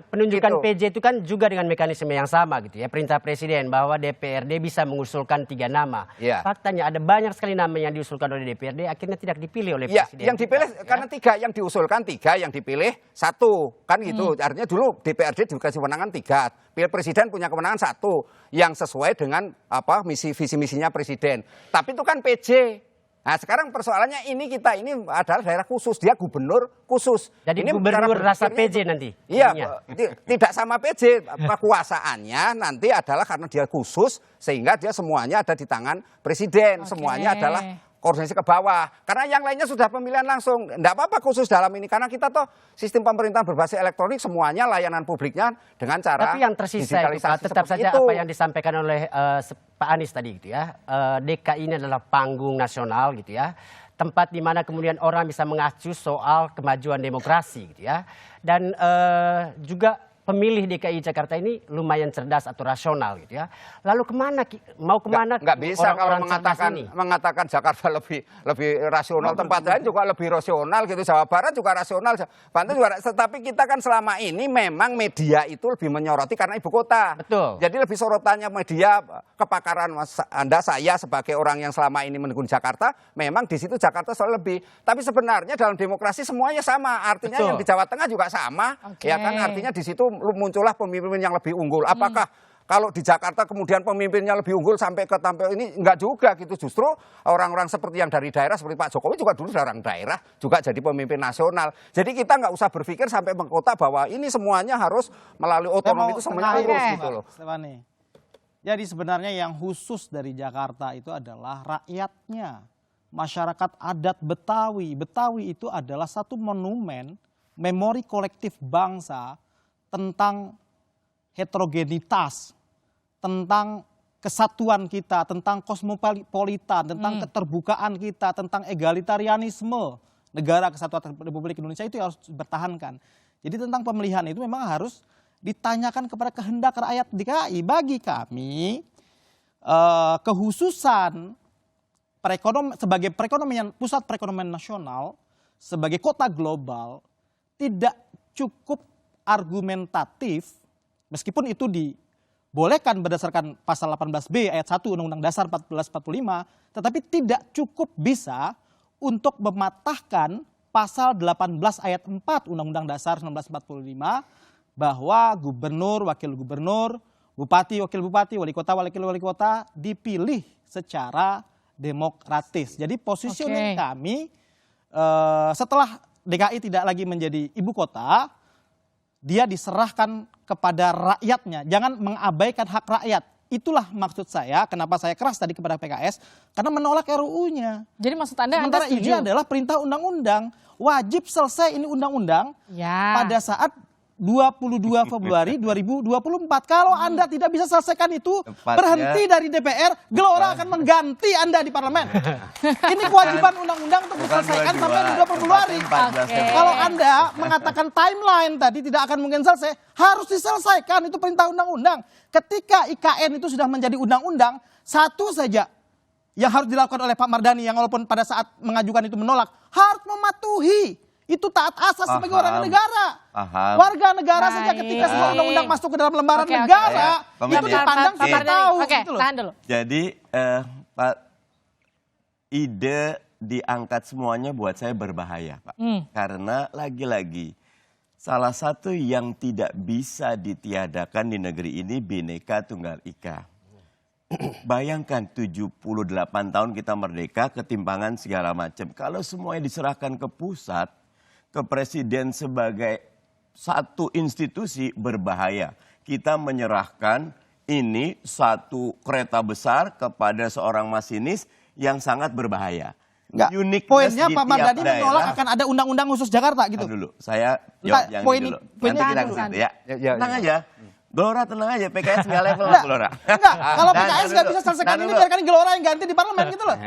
penunjukan gitu. PJ itu kan juga dengan mekanisme yang sama gitu ya, perintah presiden bahwa DPRD bisa mengusulkan 3 nama. Ya. Faktanya ada banyak sekali nama yang diusulkan oleh DPRD akhirnya tidak dipilih oleh presiden. Yang dipilih karena 3 yang diusulkan 3, yang dipilih 1 kan gitu. Artinya dulu DPRD dikasih kewenangan 3, presiden punya kewenangan 1 yang sesuai dengan visi misinya presiden. Tapi itu kan PJ. Nah sekarang persoalannya kita ini adalah daerah khusus, dia gubernur khusus. Jadi ini gubernur rasa PJ nanti? Iya, tidak sama PJ, kekuasaannya nanti adalah karena dia khusus sehingga dia semuanya ada di tangan presiden, semuanya adalah koordinasi ke bawah. Karena yang lainnya sudah pemilihan langsung. Tidak apa-apa khusus dalam ini. Karena kita toh sistem pemerintahan berbasis elektronik semuanya layanan publiknya dengan cara tapi yang tersisa itu tetap saja apa yang disampaikan oleh Pak Anies tadi gitu ya. DKI ini adalah panggung nasional gitu ya. Tempat di mana kemudian orang bisa mengacu soal kemajuan demokrasi gitu ya. Dan juga pemilih DKI Jakarta ini lumayan cerdas atau rasional gitu ya. Lalu mau kemana? Nggak bisa kalau mengatakan Jakarta lebih rasional, tempat lain juga lebih rasional gitu. Jawa Barat juga rasional, Banten juga. Tetapi kita kan selama ini memang media itu lebih menyoroti karena ibu kota. Betul. Jadi lebih sorotannya media, kepakaran saya sebagai orang yang selama ini menekuni Jakarta, memang di situ Jakarta selalu lebih. Tapi sebenarnya dalam demokrasi semuanya sama. Artinya yang di Jawa Tengah juga sama. Ya kan artinya di situ muncullah pemimpin yang lebih unggul. Apakah kalau di Jakarta kemudian pemimpinnya lebih unggul sampai ke tampil ini? Enggak juga gitu. Justru orang-orang seperti yang dari daerah seperti Pak Jokowi juga dulu dari orang daerah juga jadi pemimpin nasional. Jadi kita nggak usah berpikir sampai mengkota bahwa ini semuanya harus melalui otonomi itu semuanya urus gitu loh. Jadi sebenarnya yang khusus dari Jakarta itu adalah rakyatnya, masyarakat adat Betawi. Betawi itu adalah satu monumen memori kolektif bangsa tentang heterogenitas, tentang kesatuan kita, tentang kosmopolitan, tentang keterbukaan kita, tentang egalitarianisme negara kesatuan Republik Indonesia itu harus dipertahankan. Jadi tentang pemilihan itu memang harus ditanyakan kepada kehendak rakyat DKI. Bagi kami kehususan sebagai pusat perekonomian nasional, sebagai kota global tidak cukup argumentatif, meskipun itu dibolehkan berdasarkan pasal 18B ayat 1 Undang-Undang Dasar 1445, tetapi tidak cukup bisa untuk mematahkan pasal 18 ayat 4 Undang-Undang Dasar 1945 bahwa gubernur, wakil gubernur, bupati, wakil bupati, wali kota dipilih secara demokratis. Jadi positioning kami setelah DKI tidak lagi menjadi ibu kota, dia diserahkan kepada rakyatnya. Jangan mengabaikan hak rakyat. Itulah maksud saya, kenapa saya keras tadi kepada PKS, karena menolak RUU-nya. Jadi maksud Anda sementara setuju? ini adalah perintah undang-undang. Wajib selesai ini undang-undang pada saat 22 Februari 2024. Kalau Anda tidak bisa selesaikan itu, berhenti dari DPR, Gelora akan mengganti Anda di parlemen. Ini kewajiban undang-undang untuk diselesaikan sampai 2 Februari. Kalau Anda mengatakan timeline tadi tidak akan mungkin selesai, harus diselesaikan, itu perintah undang-undang. Ketika IKN itu sudah menjadi undang-undang, satu saja yang harus dilakukan oleh Pak Mardhani, yang walaupun pada saat mengajukan itu menolak, harus mematuhi. Itu taat asas sebagai warga negara. Warga negara saja ketika sebuah undang-undang masuk ke dalam lembaran negara, itu dipandang sama tahu. Gitu loh. Tahan dulu. Jadi Pak, ide diangkat semuanya buat saya berbahaya, Pak. Karena lagi-lagi salah satu yang tidak bisa ditiadakan di negeri ini Bhinneka Tunggal Ika. Bayangkan 78 tahun kita merdeka, ketimpangan segala macam. Kalau semuanya diserahkan ke pusat, ke presiden sebagai satu institusi, berbahaya. Kita menyerahkan ini satu kereta besar kepada seorang masinis yang sangat berbahaya. Poinnya Pak Mardhani menolak akan ada undang-undang khusus Jakarta gitu. Dulu, saya jawab yang ini dulu. Nanti kita kesana ya. Tenang aja. Gelora tenang aja, PKS nggak level lah Gelora. Enggak, kalau PKS nggak bisa selesaikan ini, biarkan Gelora yang ganti di parlemen gitu loh.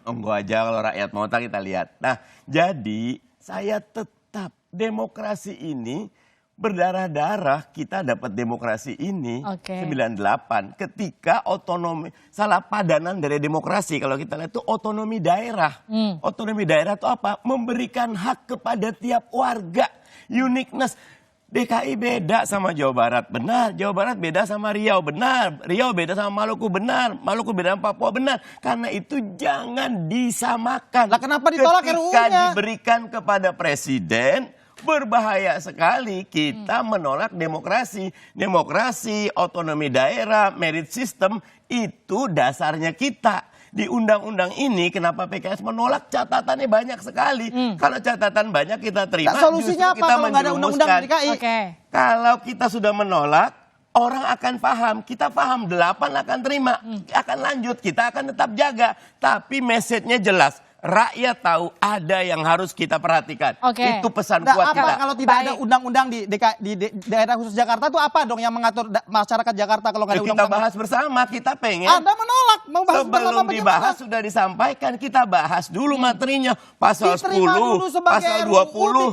Monggo aja kalau rakyat mau, kita lihat. Nah, jadi saya tetap demokrasi ini berdarah-darah, kita dapat demokrasi ini 98 ketika otonomi, salah padanan dari demokrasi kalau kita lihat itu otonomi daerah. Otonomi daerah itu apa? Memberikan hak kepada tiap warga, uniqueness. DKI beda sama Jawa Barat, benar. Jawa Barat beda sama Riau, benar. Riau beda sama Maluku, benar. Maluku beda sama Papua, benar. Karena itu jangan disamakan. Lah kenapa ditolak RUU-nya? Ketika diberikan kepada presiden, berbahaya sekali. Kita menolak demokrasi. Demokrasi, otonomi daerah, merit system, itu dasarnya kita. Di undang-undang ini kenapa PKS menolak, catatannya banyak sekali. Kalau catatan banyak kita terima, solusinya apa kita kalau nggak ada undang-undang di DKI? Kalau kita sudah menolak, orang akan paham. Kita paham, 8 akan terima. Akan lanjut, kita akan tetap jaga. Tapi message-nya jelas. Rakyat tahu ada yang harus kita perhatikan. Itu pesan kuat kita. Kalau tidak ada undang-undang di daerah khusus Jakarta itu apa dong yang mengatur masyarakat Jakarta kalau nggak ada undang-undang? Kita bahas bersama, kita pengen. Anda menolak. Sebelum dibahas sudah disampaikan, kita bahas dulu materinya. Pasal 10, pasal 20.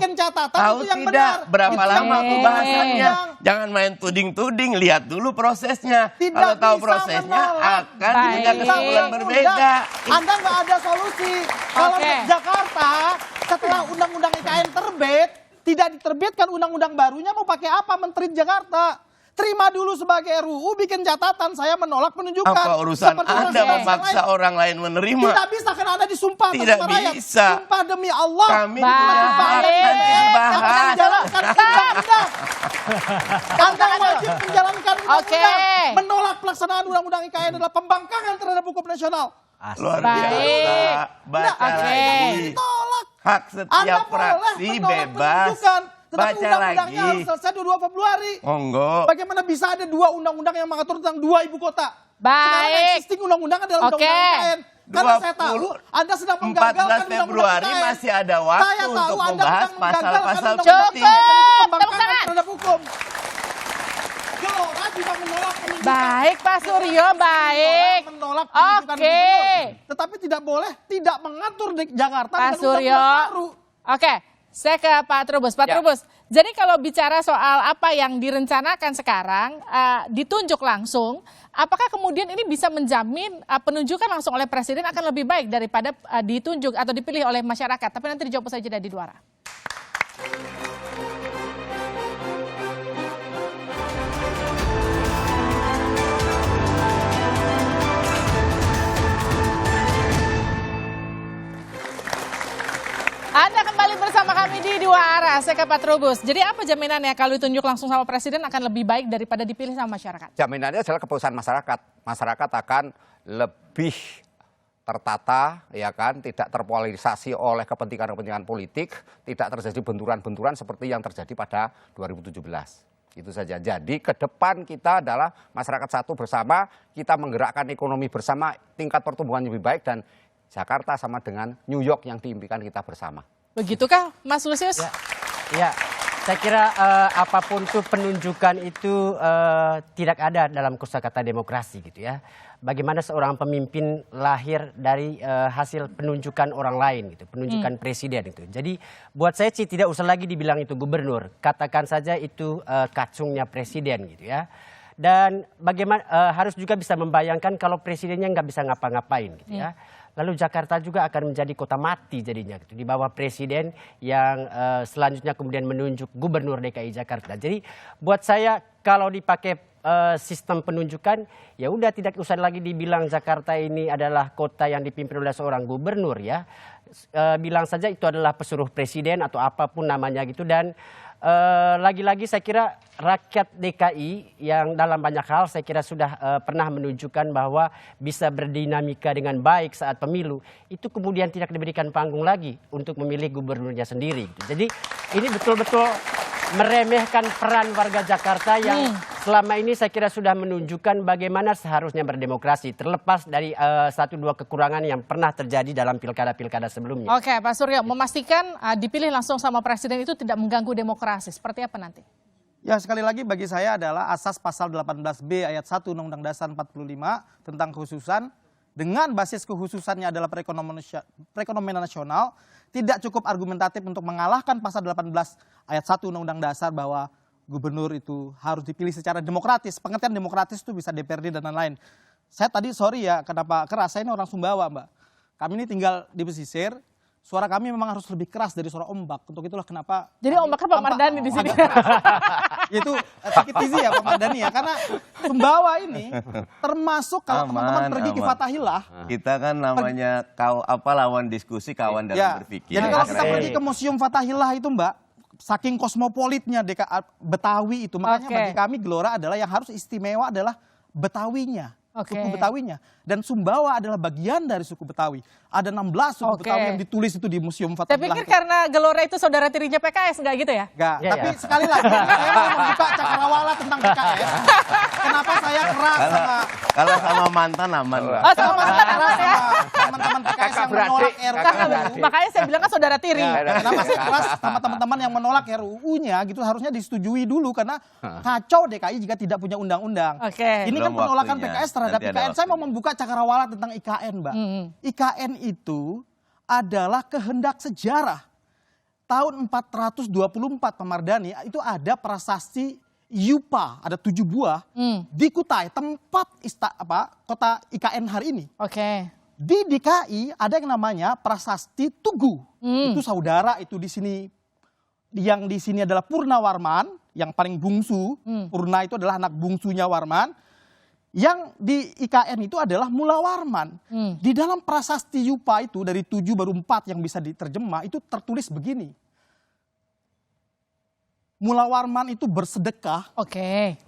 Tahu tidak berapa lama pembahasannya? Jangan main tuding-tuding, lihat dulu prosesnya. Kalau tahu prosesnya akan punya kesimpulan berbeda. Anda nggak ada solusi. Kalau Jakarta setelah undang-undang IKN terbit, tidak diterbitkan undang-undang barunya, mau pakai apa Menteri Jakarta? Terima dulu sebagai RUU, bikin catatan, saya menolak penunjukan. Apa urusan Anda memaksa orang lain menerima? Tidak bisa, karena Anda disumpah. Tidak bisa. Sumpah demi Allah. Kami punya hak nanti dibahas. Anda wajib menjalankan undang-undang. Menolak pelaksanaan undang-undang IKN adalah pembangkangan terhadap hukum nasional. Luar biasa. Baca lagi. Hak setiap fraksi bebas. Tetapi undang-undangnya harus selesai 22 Februari. Monggo. Bagaimana bisa ada 2 undang-undang yang mengatur tentang 2 ibu kota? Baik. Sekarang existing undang-undang adalah undang-undang IKN. Karena saya tahu Anda sedang menggagalkan 14 Februari masih ada waktu untuk membahas pasal-pasal penting. Pembangkangan terhadap hukum. Gelora juga menolak penunjukan. Baik Pak Suryo, baik. Menolak penunjukan gubernur. Tetapi tidak boleh tidak mengatur di Jakarta Pak dengan Suryo. undang-undang baru. Oke, saya ke Pak Trubus. Pak Trubus, jadi kalau bicara soal apa yang direncanakan sekarang, ditunjuk langsung, apakah kemudian ini bisa menjamin penunjukan langsung oleh Presiden akan lebih baik daripada ditunjuk atau dipilih oleh masyarakat? Tapi nanti dijawab saja dari Duara. Anda kembali bersama kami di Dua Arah, saya ke Pak Trubus. Jadi apa jaminannya kalau ditunjuk langsung sama presiden akan lebih baik daripada dipilih sama masyarakat? Jaminannya adalah keputusan masyarakat. Masyarakat akan lebih tertata, ya kan, tidak terpolarisasi oleh kepentingan-kepentingan politik, tidak terjadi benturan-benturan seperti yang terjadi pada 2017. Itu saja. Jadi ke depan kita adalah masyarakat satu bersama, kita menggerakkan ekonomi bersama, tingkat pertumbuhan lebih baik, dan Jakarta sama dengan New York yang diimpikan kita bersama. Begitukah, Mas Lusius? Ya, saya kira apapun itu penunjukan itu tidak ada dalam kosakata demokrasi gitu ya. Bagaimana seorang pemimpin lahir dari hasil penunjukan orang lain gitu, penunjukan presiden itu. Jadi buat saya sih tidak usah lagi dibilang itu gubernur, katakan saja itu kacungnya presiden gitu ya. Dan bagaimana harus juga bisa membayangkan kalau presidennya nggak bisa ngapa-ngapain gitu ya. Lalu Jakarta juga akan menjadi kota mati jadinya gitu, di bawah presiden yang selanjutnya kemudian menunjuk gubernur DKI Jakarta. Jadi buat saya kalau dipakai sistem penunjukan, ya udah tidak usah lagi dibilang Jakarta ini adalah kota yang dipimpin oleh seorang gubernur ya. Bilang saja itu adalah pesuruh presiden atau apapun namanya gitu. Dan lagi-lagi saya kira rakyat DKI yang dalam banyak hal saya kira sudah pernah menunjukkan bahwa bisa berdinamika dengan baik saat pemilu, itu kemudian tidak diberikan panggung lagi untuk memilih gubernurnya sendiri. Jadi ini betul-betul meremehkan peran warga Jakarta yang selama ini saya kira sudah menunjukkan bagaimana seharusnya berdemokrasi, terlepas dari satu dua kekurangan yang pernah terjadi dalam pilkada-pilkada sebelumnya. Oke, Pak Suryo, memastikan dipilih langsung sama presiden itu tidak mengganggu demokrasi, seperti apa nanti? Ya, sekali lagi bagi saya adalah asas pasal 18B ayat 1 Undang-Undang Dasar 45 tentang kekhususan, dengan basis kekhususannya adalah perekonomian nasional, tidak cukup argumentatif untuk mengalahkan pasal 18 ayat 1 Undang-Undang Dasar bahwa gubernur itu harus dipilih secara demokratis. Pengertian demokratis itu bisa DPRD dan lain-lain. Saya tadi sorry ya kenapa keras, saya ini orang Sumbawa Mbak. Kami ini tinggal di pesisir, suara kami memang harus lebih keras dari suara ombak. Untuk itulah kenapa. Jadi ombaknya Pak Mardhani di sini. Itu sedikit easy ya Pak Mardhani ya, karena Sumbawa ini termasuk kalau teman-teman pergi ke Fathahillah. Kita kan namanya lawan diskusi, kawan dalam berpikir. Jadi kalau kita pergi ke Museum Fathahillah itu Mbak, saking kosmopolitnya Betawi itu, makanya bagi kami Gelora adalah yang harus istimewa adalah Betawinya. Suku Betawinya. Dan Sumbawa adalah bagian dari suku Betawi. Ada 16 suku Betawi yang ditulis itu di Museum Fathahillah. Saya pikir karena Gelora itu saudara tirinya PKS, enggak gitu ya? Enggak, tapi sekali lagi saya mau membuka cakrawala tentang PKS. Kenapa saya keras sama... Kalau sama mantan aman. Oh, sama mantan aman ya? Teman-teman PKS yang menolak RUU. Makanya saya bilang kan saudara tiri. Kenapa saya keras sama teman-teman yang menolak RUU-nya gitu, harusnya disetujui dulu karena kacau DKI jika tidak punya undang-undang. Ini kan penolakan PKS terhadap IKN. Saya mau membuka cakrawala tentang IKN, Mbak. IKN itu adalah kehendak sejarah. Tahun 424 Pak Mardhani itu ada prasasti Yupa, ada 7 buah di Kutai, tempat kota IKN hari ini. Di DKI ada yang namanya prasasti Tugu. Itu saudara itu di sini, yang di sini adalah Purnawarman yang paling bungsu. Purna itu adalah anak bungsunya Warman. Yang di IKN itu adalah Mulawarman. Di dalam prasasti Yupa itu dari 7 baru 4 yang bisa diterjemah itu tertulis begini. Mulawarman itu bersedekah.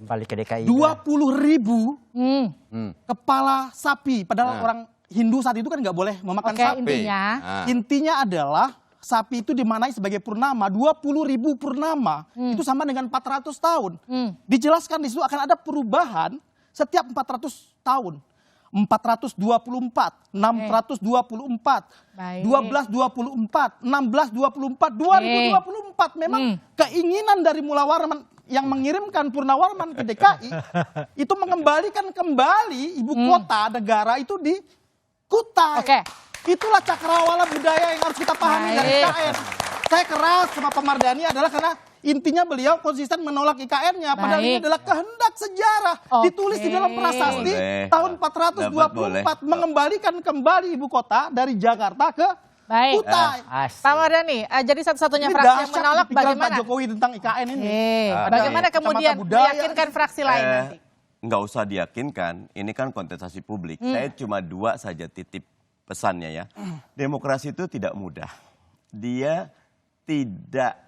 Balik ke DKI. 20.000 kepala sapi. Padahal orang Hindu saat itu kan nggak boleh memakan sapi. Intinya adalah sapi itu dimaknai sebagai purnama. 20.000 purnama itu sama dengan 400 tahun. Dijelaskan di situ akan ada perubahan setiap 400 tahun. 424, 624, 1224, 1624, 2024. Memang keinginan dari Mulawarman yang mengirimkan Purnawarman ke DKI itu mengembalikan kembali ibu kota negara itu di Kutai. Itulah cakrawala budaya yang harus kita pahami dari IKN. Saya keras sama Pak Mardhani adalah karena intinya beliau konsisten menolak IKN-nya. Padahal ini adalah kehendak sejarah. Ditulis di dalam prasasti tahun 424. Mengembalikan kembali ibu kota dari Jakarta ke Kutai. Pak Mardhani, jadi satu-satunya fraksi yang menolak bagaimana? Pak Jokowi tentang IKN ini. Bagaimana kemudian meyakinkan fraksi lain nanti? Nggak usah diyakinkan, ini kan kontestasi publik. Saya cuma 2 saja titip pesannya ya. Demokrasi itu tidak mudah. dia tidak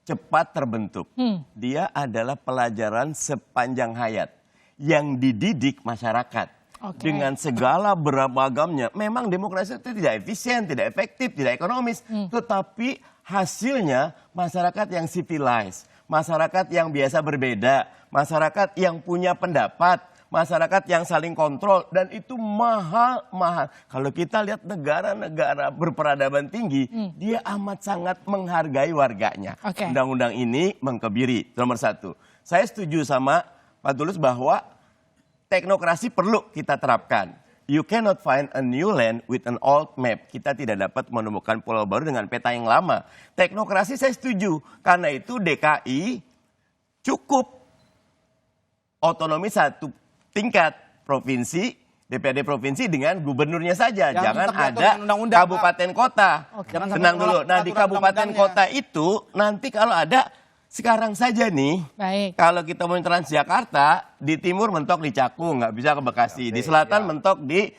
cepat terbentuk. Dia adalah pelajaran sepanjang hayat yang dididik masyarakat. Dengan segala beragamnya. Memang demokrasi itu tidak efisien, tidak efektif, tidak ekonomis. Tetapi hasilnya masyarakat yang civilized, masyarakat yang biasa berbeda, masyarakat yang punya pendapat, masyarakat yang saling kontrol, dan itu mahal-mahal. Kalau kita lihat negara-negara berperadaban tinggi, dia amat sangat menghargai warganya. Undang-undang ini mengkebiri, nomor satu. Saya setuju sama Pak Tulus bahwa teknokrasi perlu kita terapkan. You cannot find a new land with an old map. Kita tidak dapat menemukan pulau baru dengan peta yang lama. Teknokrasi saya setuju. Karena itu DKI cukup otonomi satu tingkat provinsi, DPRD provinsi dengan gubernurnya saja. Jangan ada kabupaten kota. Tenang dulu. Nah di kabupaten kota itu nanti kalau ada sekarang saja nih, kalau kita mau Transjakarta, di timur mentok di Cakung, nggak bisa ke Bekasi. Di selatan mentok di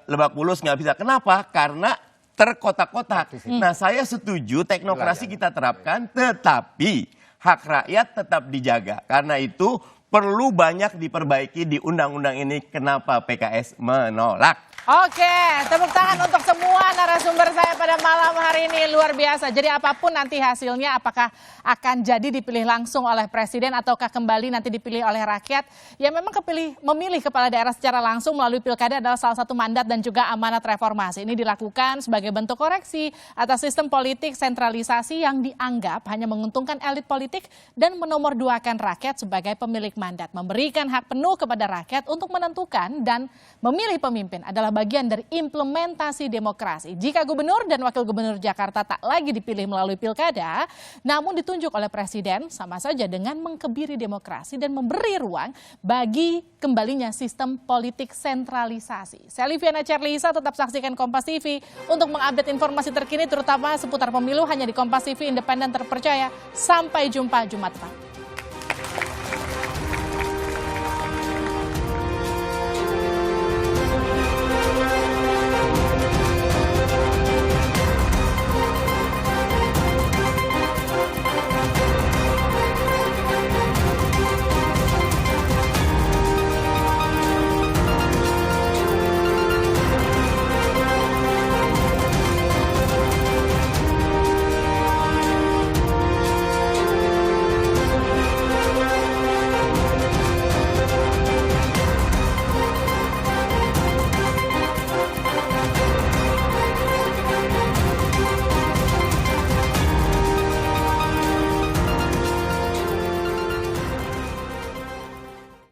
Lebak Bulus, nggak bisa. Kenapa? Karena terkotak-kotak. Nah saya setuju teknokrasi kita terapkan, tetapi hak rakyat tetap dijaga. Karena itu perlu banyak diperbaiki di undang-undang ini. Kenapa PKS menolak? Oke, tepuk tangan untuk semua narasumber saya pada malam hari ini. Luar biasa. Jadi apapun nanti hasilnya, apakah akan jadi dipilih langsung oleh presiden ataukah kembali nanti dipilih oleh rakyat. Ya memang memilih kepala daerah secara langsung melalui pilkada adalah salah satu mandat dan juga amanat reformasi. Ini dilakukan sebagai bentuk koreksi atas sistem politik sentralisasi yang dianggap hanya menguntungkan elit politik dan menomorduakan rakyat sebagai pemilik mandat. Memberikan hak penuh kepada rakyat untuk menentukan dan memilih pemimpin adalah bagian dari implementasi demokrasi. Jika gubernur dan wakil gubernur Jakarta tak lagi dipilih melalui pilkada, namun ditunjuk oleh presiden, sama saja dengan mengkebiri demokrasi dan memberi ruang bagi kembalinya sistem politik sentralisasi. Saya Liviana Cerlisa, tetap saksikan Kompas TV untuk mengupdate informasi terkini terutama seputar pemilu hanya di Kompas TV independen terpercaya. Sampai jumpa Jumat depan.